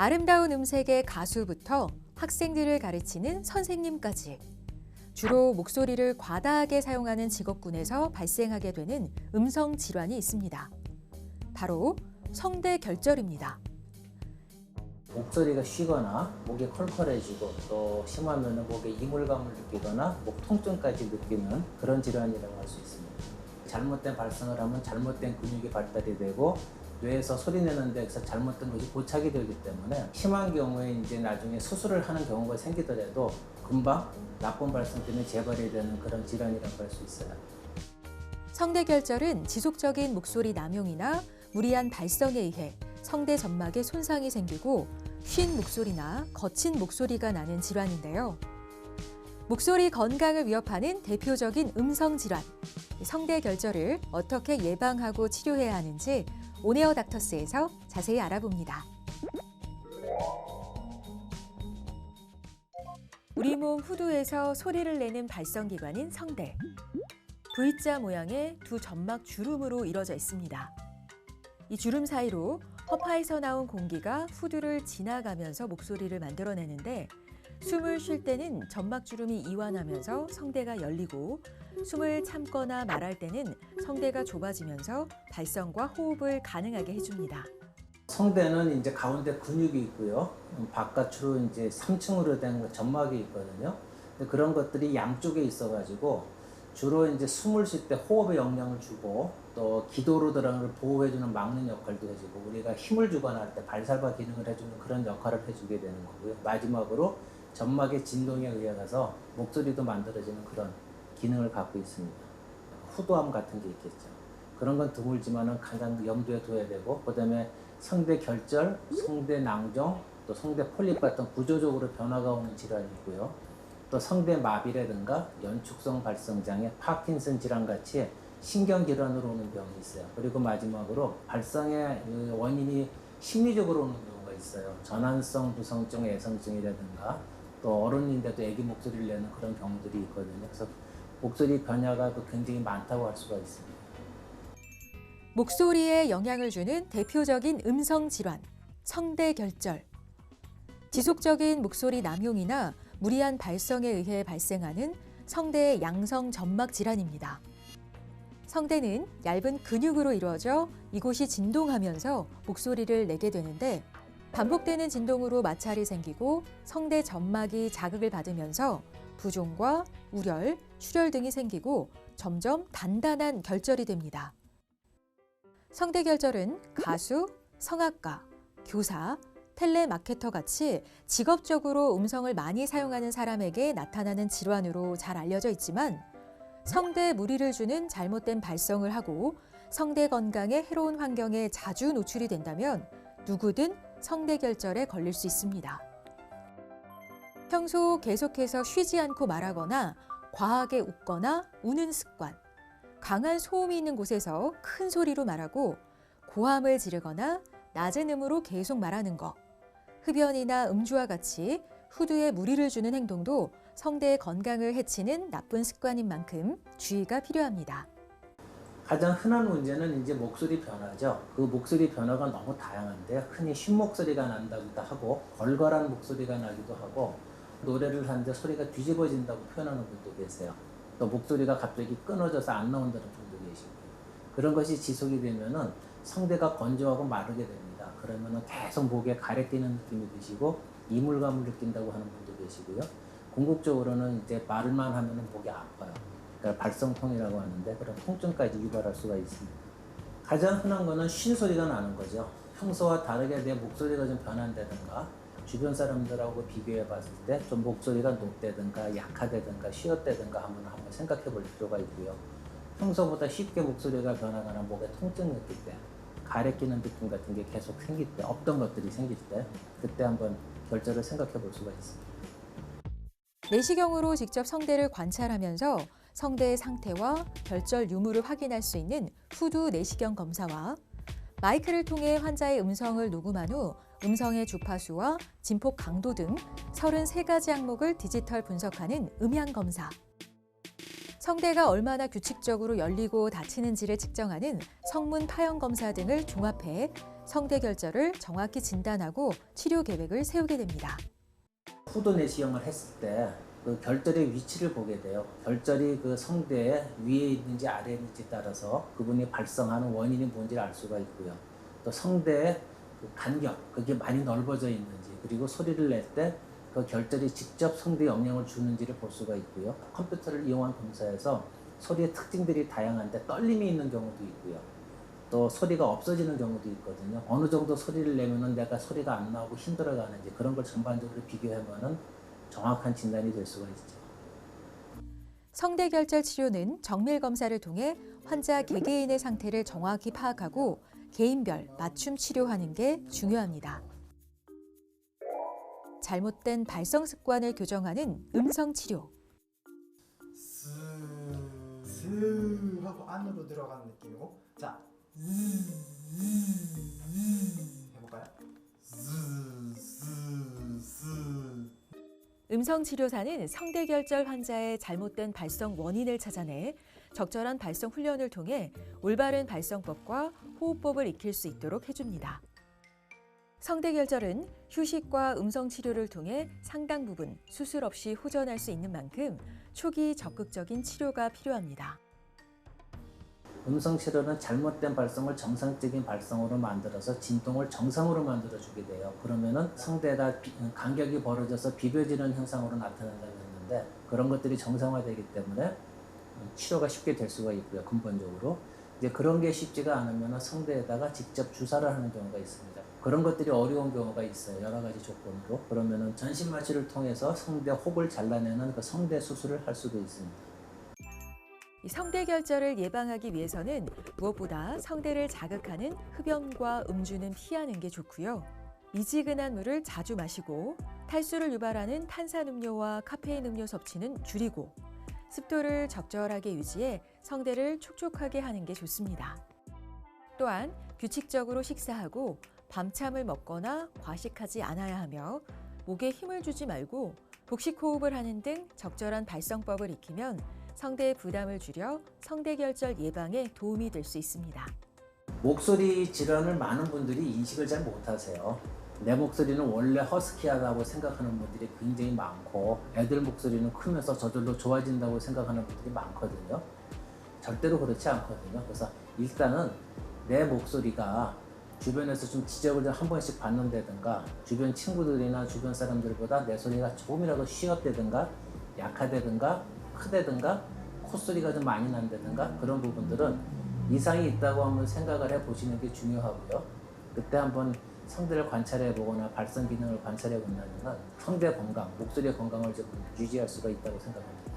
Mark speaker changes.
Speaker 1: 아름다운 음색의 가수부터 학생들을 가르치는 선생님까지 주로 목소리를 과다하게 사용하는 직업군에서 발생하게 되는 음성 질환이 있습니다. 바로 성대결절입니다.
Speaker 2: 목소리가 쉬거나 목이 컬컬해지고 또 심하면 목에 이물감을 느끼거나 목 통증까지 느끼는 그런 질환이라고 할 수 있습니다. 잘못된 발성을 하면 잘못된 근육이 발달이 되고 뇌에서 소리내는 데서 잘못된 것이 고착이 되기 때문에 심한 경우에 이제 나중에 수술을 하는 경우가 생기더라도 금방 나쁜 발성 때문에 재발이 되는 그런 질환이라고 할 수 있어요.
Speaker 1: 성대결절은 지속적인 목소리 남용이나 무리한 발성에 의해 성대 점막에 손상이 생기고 쉰 목소리나 거친 목소리가 나는 질환인데요. 목소리 건강을 위협하는 대표적인 음성 질환, 성대결절을 어떻게 예방하고 치료해야 하는지 온에어 닥터스에서 자세히 알아봅니다. 우리 몸 후두에서 소리를 내는 발성기관인 성대. V자 모양의 두 점막 주름으로 이뤄져 있습니다. 이 주름 사이로 허파에서 나온 공기가 후두를 지나가면서 목소리를 만들어내는데 숨을 쉴 때는 점막 주름이 이완하면서 성대가 열리고 숨을 참거나 말할 때는 성대가 좁아지면서 발성과 호흡을 가능하게 해줍니다.
Speaker 2: 성대는 이제 가운데 근육이 있고요. 바깥으로 이제 3층으로 된 점막이 있거든요. 근데 그런 것들이 양쪽에 있어가지고 주로 이제 숨을 쉴 때 호흡에 영향을 주고 또 기도로 들어가는 걸 보호해주는 막는 역할도 해주고 우리가 힘을 주거나 할 때 발살과 기능을 해주는 그런 역할을 해주게 되는 거고요. 마지막으로 점막의 진동에 의해서 목소리도 만들어지는 그런 기능을 갖고 있습니다. 후두암 같은 게 있겠죠. 그런 건 드물지만은 가장 염두에 둬야 되고 그다음에 성대결절, 성대낭종, 또 성대폴립 같은 구조적으로 변화가 오는 질환이 있고요. 또 성대마비라든가 연축성 발성장애, 파킨슨 질환 같이 신경질환으로 오는 병이 있어요. 그리고 마지막으로 발성의 원인이 심리적으로 오는 경우가 있어요. 전환성 두성증, 애성증이라든가 또 어른인데도 아기 목소리를 내는 그런 경우들이 있거든요. 그래서 목소리 변화가 굉장히 많다고 할 수가 있습니다.
Speaker 1: 목소리에 영향을 주는 대표적인 음성 질환, 성대결절. 지속적인 목소리 남용이나 무리한 발성에 의해 발생하는 성대의 양성 점막 질환입니다. 성대는 얇은 근육으로 이루어져 이곳이 진동하면서 목소리를 내게 되는데 반복되는 진동으로 마찰이 생기고 성대 점막이 자극을 받으면서 부종과 우열, 출혈 등이 생기고 점점 단단한 결절이 됩니다. 성대결절은 가수, 성악가, 교사, 텔레마케터 같이 직업적으로 음성을 많이 사용하는 사람에게 나타나는 질환으로 잘 알려져 있지만 성대에 무리를 주는 잘못된 발성을 하고 성대 건강에 해로운 환경에 자주 노출이 된다면 누구든 성대결절에 걸릴 수 있습니다. 평소 계속해서 쉬지 않고 말하거나 과하게 웃거나 우는 습관, 강한 소음이 있는 곳에서 큰 소리로 말하고 고함을 지르거나 낮은 음으로 계속 말하는 것, 흡연이나 음주와 같이 후두에 무리를 주는 행동도 성대의 건강을 해치는 나쁜 습관인 만큼 주의가 필요합니다.
Speaker 2: 가장 흔한 문제는 이제 목소리 변화죠. 그 목소리 변화가 너무 다양한데 흔히 쉰 목소리가 난다고도 하고 걸걸한 목소리가 나기도 하고 노래를 하는데 소리가 뒤집어진다고 표현하는 분도 계세요. 또 목소리가 갑자기 끊어져서 안 나온다는 분도 계시고 그런 것이 지속이 되면은 성대가 건조하고 마르게 됩니다. 그러면은 계속 목에 가래 끼는 느낌이 드시고 이물감을 느낀다고 하는 분도 계시고요. 궁극적으로는 이제 말만 하면은 목이 아파요. 그러니까 발성통이라고 하는데 그런 통증까지 유발할 수가 있습니다. 가장 흔한 거는 쉰 소리가 나는 거죠. 평소와 다르게 내 목소리가 좀 변한다든가 주변 사람들하고 비교해 봤을 때 좀 목소리가 높다든가 약하다든가 쉬었다든가 한번 생각해 볼 필요가 있고요. 평소보다 쉽게 목소리가 변하거나 목에 통증 느낄 때 가래 끼는 느낌 같은 게 계속 생길 때 없던 것들이 생길 때 그때 한번 결절을 생각해 볼 수가 있습니다.
Speaker 1: 내시경으로 직접 성대를 관찰하면서 성대의 상태와 결절 유무를 확인할 수 있는 후두 내시경 검사와 마이크를 통해 환자의 음성을 녹음한 후 음성의 주파수와 진폭 강도 등 33가지 항목을 디지털 분석하는 음향 검사. 성대가 얼마나 규칙적으로 열리고 닫히는지를 측정하는 성문 파형 검사 등을 종합해 성대 결절을 정확히 진단하고 치료 계획을 세우게 됩니다.
Speaker 2: 후두 내시경을 했을 때 그 결절의 위치를 보게 돼요. 결절이 그 성대 위에 있는지 아래에 있는지 따라서 그분이 발생하는 원인이 뭔지를 알 수가 있고요. 또 성대의 그 간격, 그게 많이 넓어져 있는지, 그리고 소리를 낼 때 그 결절이 직접 성대에 영향을 주는지를 볼 수가 있고요. 컴퓨터를 이용한 검사에서 소리의 특징들이 다양한데 떨림이 있는 경우도 있고요. 또 소리가 없어지는 경우도 있거든요. 어느 정도 소리를 내면은 내가 소리가 안 나오고 힘들어가는지 그런 걸 전반적으로 비교하면은 정확한 진단이 될 수가 있죠.
Speaker 1: 성대 결절 치료는 정밀 검사를 통해 환자 개개인의 상태를 정확히 파악하고 개인별 맞춤 치료하는 게 중요합니다. 잘못된 발성 습관을 교정하는 음성 치료.
Speaker 3: 스 하고 안으로 들어가는 느낌이고, 자, 해볼까요?
Speaker 1: 음성 치료사는 성대 결절 환자의 잘못된 발성 원인을 찾아내 적절한 발성 훈련을 통해 올바른 발성법과 호흡법을 익힐 수 있도록 해줍니다. 성대 결절은 휴식과 음성 치료를 통해 상당 부분 수술 없이 호전할 수 있는 만큼 초기 적극적인 치료가 필요합니다.
Speaker 2: 음성 치료는 잘못된 발성을 정상적인 발성으로 만들어서 진동을 정상으로 만들어주게 돼요. 그러면은 성대가 간격이 벌어져서 비벼지는 현상으로 나타난다고 했는데 그런 것들이 정상화되기 때문에 치료가 쉽게 될 수가 있고요. 근본적으로. 이제 그런 게 쉽지가 않으면 성대에다가 직접 주사를 하는 경우가 있습니다. 그런 것들이 어려운 경우가 있어요. 여러 가지 조건으로. 그러면은 전신 마취를 통해서 성대 혹을 잘라내는 그 성대 수술을 할 수도 있습니다.
Speaker 1: 이 성대 결절을 예방하기 위해서는 무엇보다 성대를 자극하는 흡연과 음주는 피하는 게 좋고요. 미지근한 물을 자주 마시고 탈수를 유발하는 탄산음료와 카페인 음료 섭취는 줄이고 습도를 적절하게 유지해 성대를 촉촉하게 하는 게 좋습니다. 또한 규칙적으로 식사하고 밤참을 먹거나 과식하지 않아야 하며 목에 힘을 주지 말고 복식 호흡을 하는 등 적절한 발성법을 익히면 성대의 부담을 줄여 성대 결절 예방에 도움이 될 수 있습니다.
Speaker 2: 목소리 질환을 많은 분들이 인식을 잘 못하세요. 내 목소리는 원래 허스키하다고 생각하는 분들이 굉장히 많고 애들 목소리는 크면서 저절로 좋아진다고 생각하는 분들이 많거든요. 절대로 그렇지 않거든요. 그래서 일단은 내 목소리가 주변에서 좀 지적을 좀 한 번씩 받는다든가 주변 친구들이나 주변 사람들보다 내 소리가 조금이라도 쉬었다든가 약하다든가 크다든가 콧소리가 좀 많이 난다든가 그런 부분들은 이상이 있다고 한번 생각을 해보시는 게 중요하고요. 그때 한번 성대를 관찰해 보거나 발성 기능을 관찰해 본다면 성대 건강, 목소리 건강을 좀 유지할 수가 있다고 생각합니다.